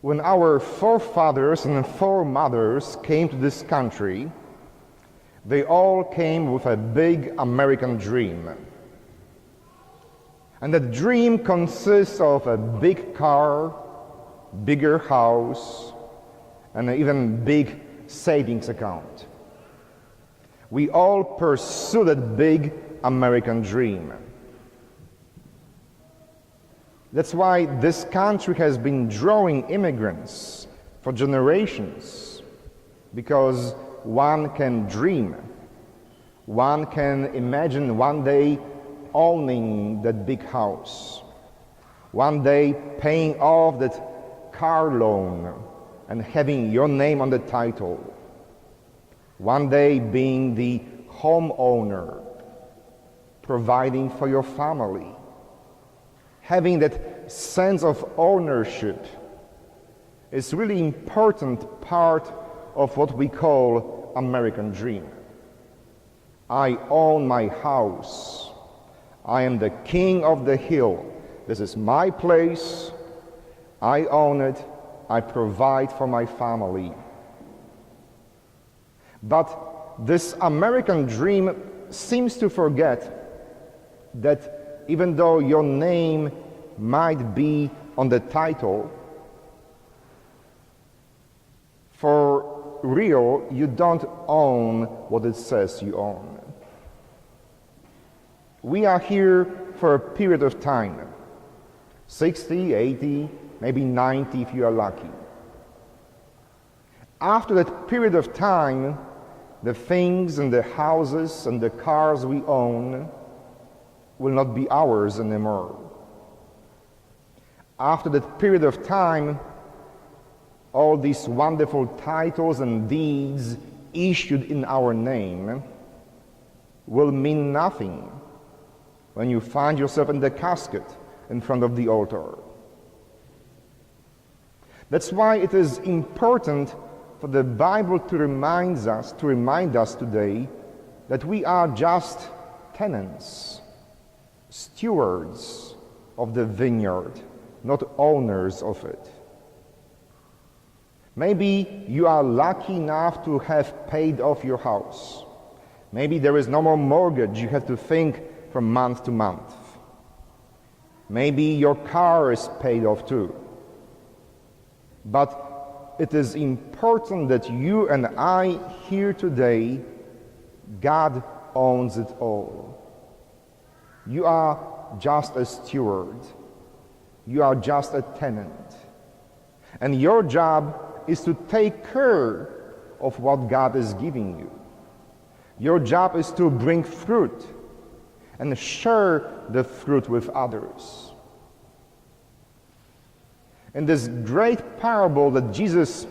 When our forefathers and foremothers came to this country, they all came with a big American dream. And that dream consists of a big car, bigger house, and an even big savings account. We all pursue that big American dream. That's why this country has been drawing immigrants for generations, because one can dream. One can imagine one day owning that big house, one day paying off that car loan and having your name on the title, one day being the homeowner, providing for your family, having that sense of ownership is really important part of what we call American dream. I own my house. I am the king of the hill. This is my place. I own it. I provide for my family. But this American dream seems to forget that even though your name might be on the title, for real, you don't own what it says you own. We are here for a period of time, 60, 80, maybe 90 if you are lucky. After that period of time, the things and the houses and the cars we own will not be ours anymore. After that period of time, all these wonderful titles and deeds issued in our name will mean nothing when you find yourself in the casket in front of the altar. That's why it is important for the Bible to remind us today that we are just tenants, stewards of the vineyard, not owners of it. Maybe you are lucky enough to have paid off your house. Maybe there is no more mortgage you have to think from month to month. Maybe your car is paid off too. But it is important that you and I here today, God owns it all. You are just a steward. You are just a tenant. And your job is to take care of what God is giving you. Your job is to bring fruit and share the fruit with others. In this great parable that Jesus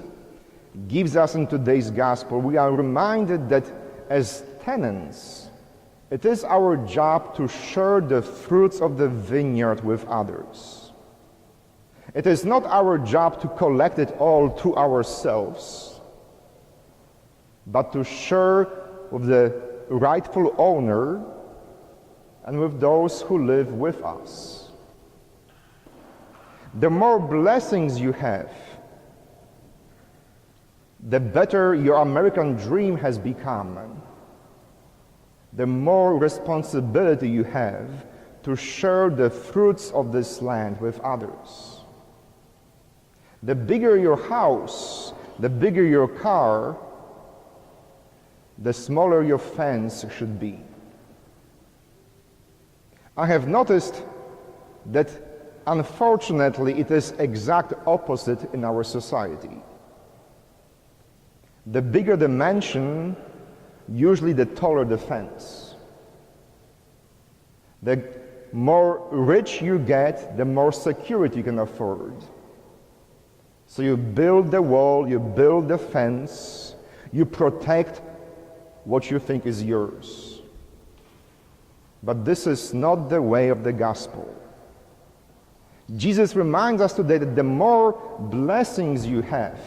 gives us in today's gospel, we are reminded that as tenants, it is our job to share the fruits of the vineyard with others. It is not our job to collect it all to ourselves, but to share with the rightful owner and with those who live with us. The more blessings you have, the better your American dream has become. The more responsibility you have to share the fruits of this land with others. The bigger your house, the bigger your car, the smaller your fence should be. I have noticed that unfortunately it is exact opposite in our society. The bigger the mansion, usually the taller the fence. The more rich you get, the more security you can afford. So you build the wall, you build the fence, you protect what you think is yours. But this is not the way of the gospel. Jesus reminds us today that the more blessings you have,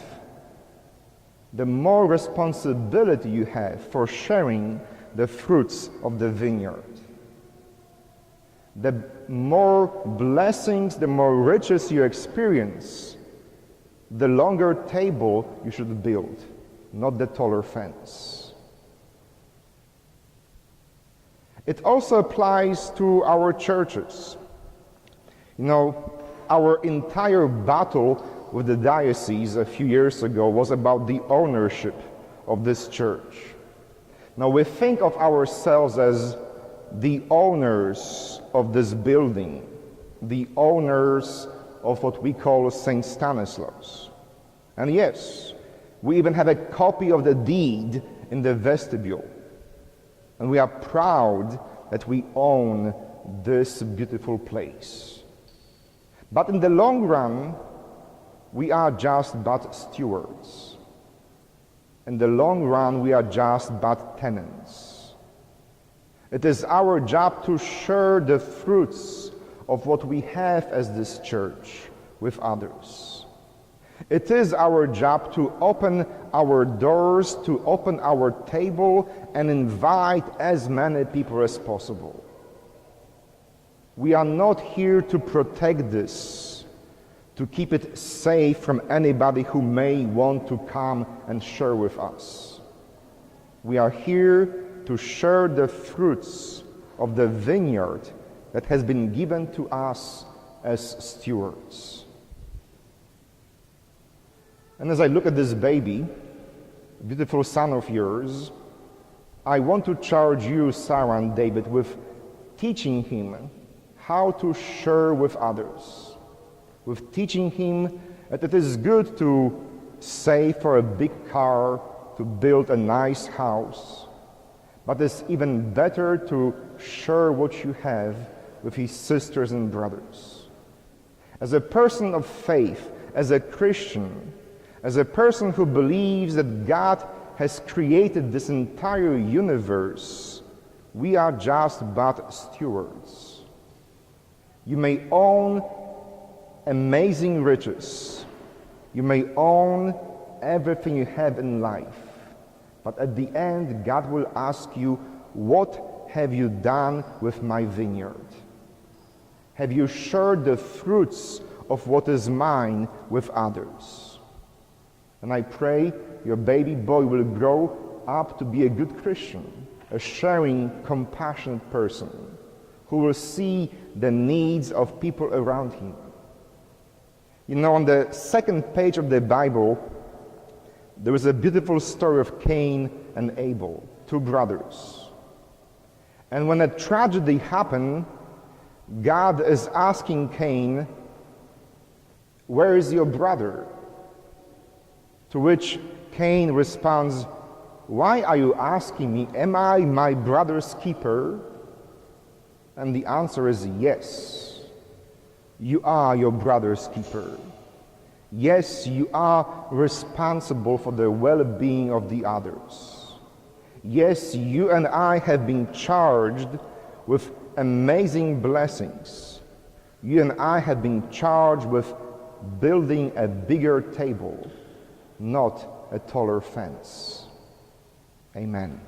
the more responsibility you have for sharing the fruits of the vineyard. The more blessings, the more riches you experience, the longer table you should build, not the taller fence. It also applies to our churches. You know, our entire battle with the diocese a few years ago was about the ownership of this church. Now we think of ourselves as the owners of this building, the owners of what we call St. Stanislaus. And yes, we even have a copy of the deed in the vestibule. And we are proud that we own this beautiful place. But in the long run, we are just but stewards. In the long run, we are just but tenants. It is our job to share the fruits of what we have as this church with others. It is our job to open our doors, to open our table, and invite as many people as possible. We are not here to protect this, to keep it safe from anybody who may want to come and share with us. We are here to share the fruits of the vineyard that has been given to us as stewards. And as I look at this baby, beautiful son of yours, I want to charge you, Sarah and David, with teaching him how to share with others, with teaching him that it is good to save for a big car, to build a nice house, but it's even better to share what you have with his sisters and brothers. As a person of faith, as a Christian, as a person who believes that God has created this entire universe, we are just but stewards. You may own amazing riches. You may own everything you have in life. But at the end, God will ask you, what have you done with my vineyard? Have you shared the fruits of what is mine with others? And I pray your baby boy will grow up to be a good Christian, a sharing, compassionate person who will see the needs of people around him. You know, on the second page of the Bible, there is a beautiful story of Cain and Abel, two brothers. And when a tragedy happened, God is asking Cain, "Where is your brother?" To which Cain responds, "Why are you asking me? Am I my brother's keeper?" And the answer is yes. You are your brother's keeper. Yes, you are responsible for the well-being of the others. Yes, you and I have been charged with amazing blessings. You and I have been charged with building a bigger table, not a taller fence. Amen.